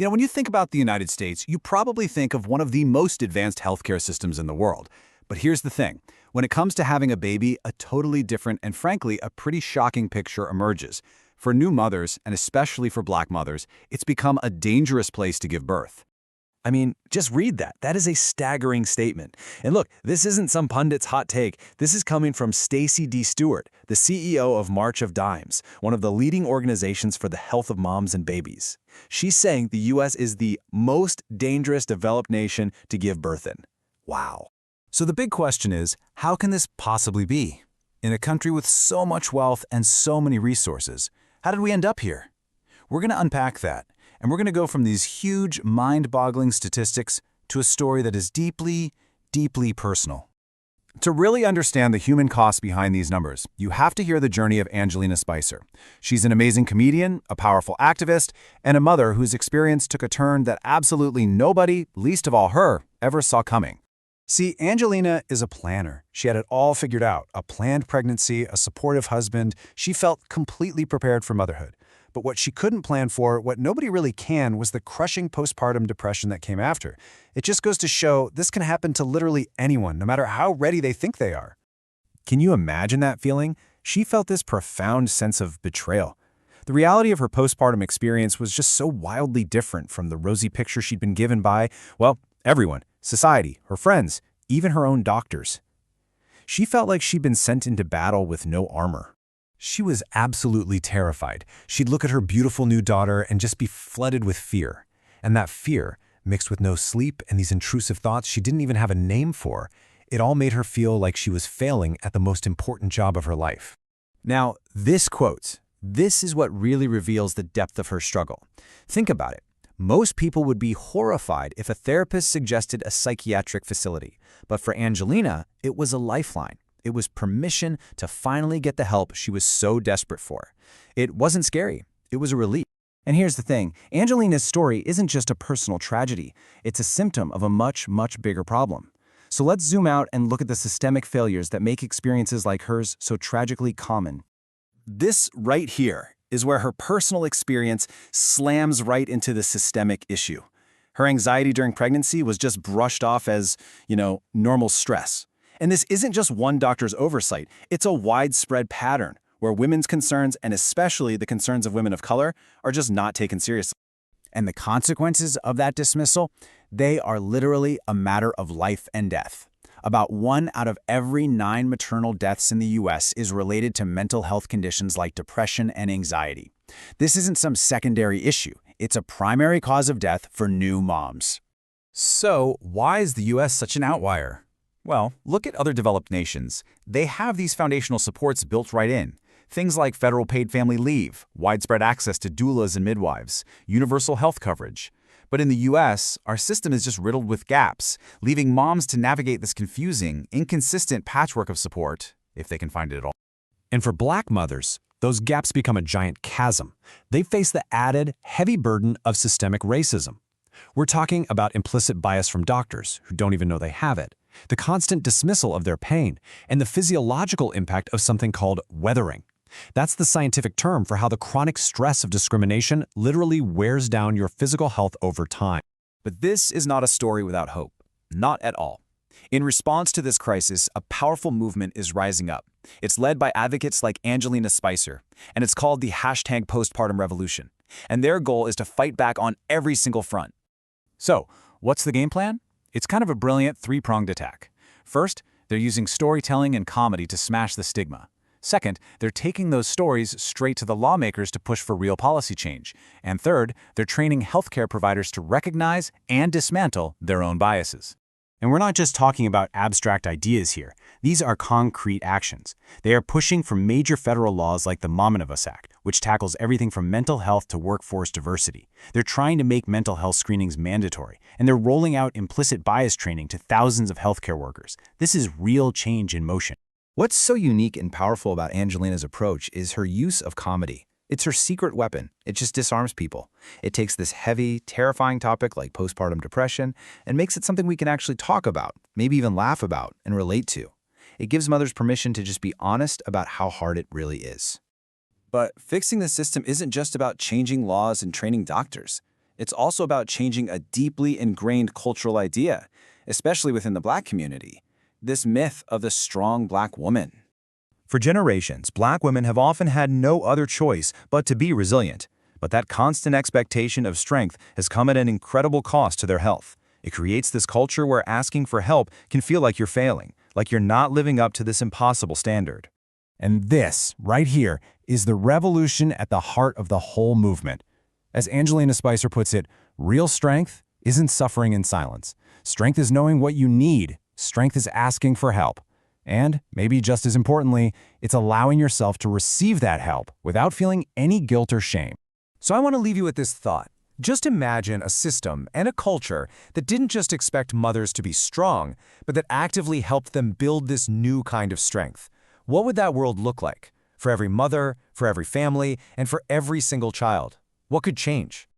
When you think about the United States, you probably think of one of the most advanced healthcare systems in the world. But here's the thing. When it comes to having a baby, a totally different and frankly, a pretty shocking picture emerges. For new mothers, and especially for Black mothers, it's become a dangerous place to give birth. I mean, just read that. That is a staggering statement. And look, this isn't some pundit's hot take. This is coming from Stacey D. Stewart, the CEO of March of Dimes, one of the leading organizations for the health of moms and babies. She's saying the U.S. is the most dangerous developed nation to give birth in. Wow. So the big question is, how can this possibly be? In a country with so much wealth and so many resources, how did we end up here? We're going to unpack that. And we're going to go from these huge, mind-boggling statistics to a story that is deeply, deeply personal. To really understand the human cost behind these numbers, you have to hear the journey of Angelina Spicer. She's an amazing comedian, a powerful activist, and a mother whose experience took a turn that absolutely nobody, least of all her, ever saw coming. See, Angelina is a planner. She had it all figured out: a planned pregnancy, a supportive husband. She felt completely prepared for motherhood. But what she couldn't plan for, what nobody really can, was the crushing postpartum depression that came after. It just goes to show this can happen to literally anyone, no matter how ready they think they are. Can you imagine that feeling? She felt this profound sense of betrayal. The reality of her postpartum experience was just so wildly different from the rosy picture she'd been given by, well, everyone, society, her friends, even her own doctors. She felt like she'd been sent into battle with no armor. She was absolutely terrified. She'd look at her beautiful new daughter and just be flooded with fear. And that fear, mixed with no sleep and these intrusive thoughts she didn't even have a name for, it all made her feel like she was failing at the most important job of her life. Now, this is what really reveals the depth of her struggle. Think about it. Most people would be horrified if a therapist suggested a psychiatric facility. But for Angelina, it was a lifeline. It was permission to finally get the help she was so desperate for. It wasn't scary. It was a relief. And here's the thing. Angelina's story isn't just a personal tragedy. It's a symptom of a much, much bigger problem. So let's zoom out and look at the systemic failures that make experiences like hers so tragically common. This right here is where her personal experience slams right into the systemic issue. Her anxiety during pregnancy was just brushed off as, normal stress. And this isn't just one doctor's oversight. It's a widespread pattern where women's concerns, and especially the concerns of women of color, are just not taken seriously. And the consequences of that dismissal, they are literally a matter of life and death. About 1 out of every 9 maternal deaths in the U.S. is related to mental health conditions like depression and anxiety. This isn't some secondary issue. It's a primary cause of death for new moms. So, why is the U.S. such an outlier? Well, look at other developed nations. They have these foundational supports built right in. Things like federal paid family leave, widespread access to doulas and midwives, universal health coverage. But in the U.S., our system is just riddled with gaps, leaving moms to navigate this confusing, inconsistent patchwork of support, if they can find it at all. And for Black mothers, those gaps become a giant chasm. They face the added, heavy burden of systemic racism. We're talking about implicit bias from doctors who don't even know they have it, the constant dismissal of their pain, and the physiological impact of something called weathering. That's the scientific term for how the chronic stress of discrimination literally wears down your physical health over time. But this is not a story without hope. Not at all. In response to this crisis, a powerful movement is rising up. It's led by advocates like Angelina Spicer, and it's called the #postpartum revolution. And their goal is to fight back on every single front. So, what's the game plan? It's kind of a brilliant 3-pronged attack. First, they're using storytelling and comedy to smash the stigma. Second, they're taking those stories straight to the lawmakers to push for real policy change. And third, they're training healthcare providers to recognize and dismantle their own biases. And we're not just talking about abstract ideas here. These are concrete actions. They are pushing for major federal laws like the Omnibus Act, which tackles everything from mental health to workforce diversity. They're trying to make mental health screenings mandatory, and they're rolling out implicit bias training to thousands of healthcare workers. This is real change in motion. What's so unique and powerful about Angelina's approach is her use of comedy. It's her secret weapon. It just disarms people. It takes this heavy, terrifying topic like postpartum depression and makes it something we can actually talk about, maybe even laugh about and relate to. It gives mothers permission to just be honest about how hard it really is. But fixing the system isn't just about changing laws and training doctors. It's also about changing a deeply ingrained cultural idea, especially within the Black community, this myth of the strong Black woman. For generations, Black women have often had no other choice but to be resilient. But that constant expectation of strength has come at an incredible cost to their health. It creates this culture where asking for help can feel like you're failing, like you're not living up to this impossible standard. And this, right here, is the revolution at the heart of the whole movement. As Angelina Spicer puts it, real strength isn't suffering in silence. Strength is knowing what you need. Strength is asking for help. And, maybe just as importantly, it's allowing yourself to receive that help without feeling any guilt or shame. So I want to leave you with this thought. Just imagine a system and a culture that didn't just expect mothers to be strong, but that actively helped them build this new kind of strength. What would that world look like? For every mother, for every family, and for every single child? What could change?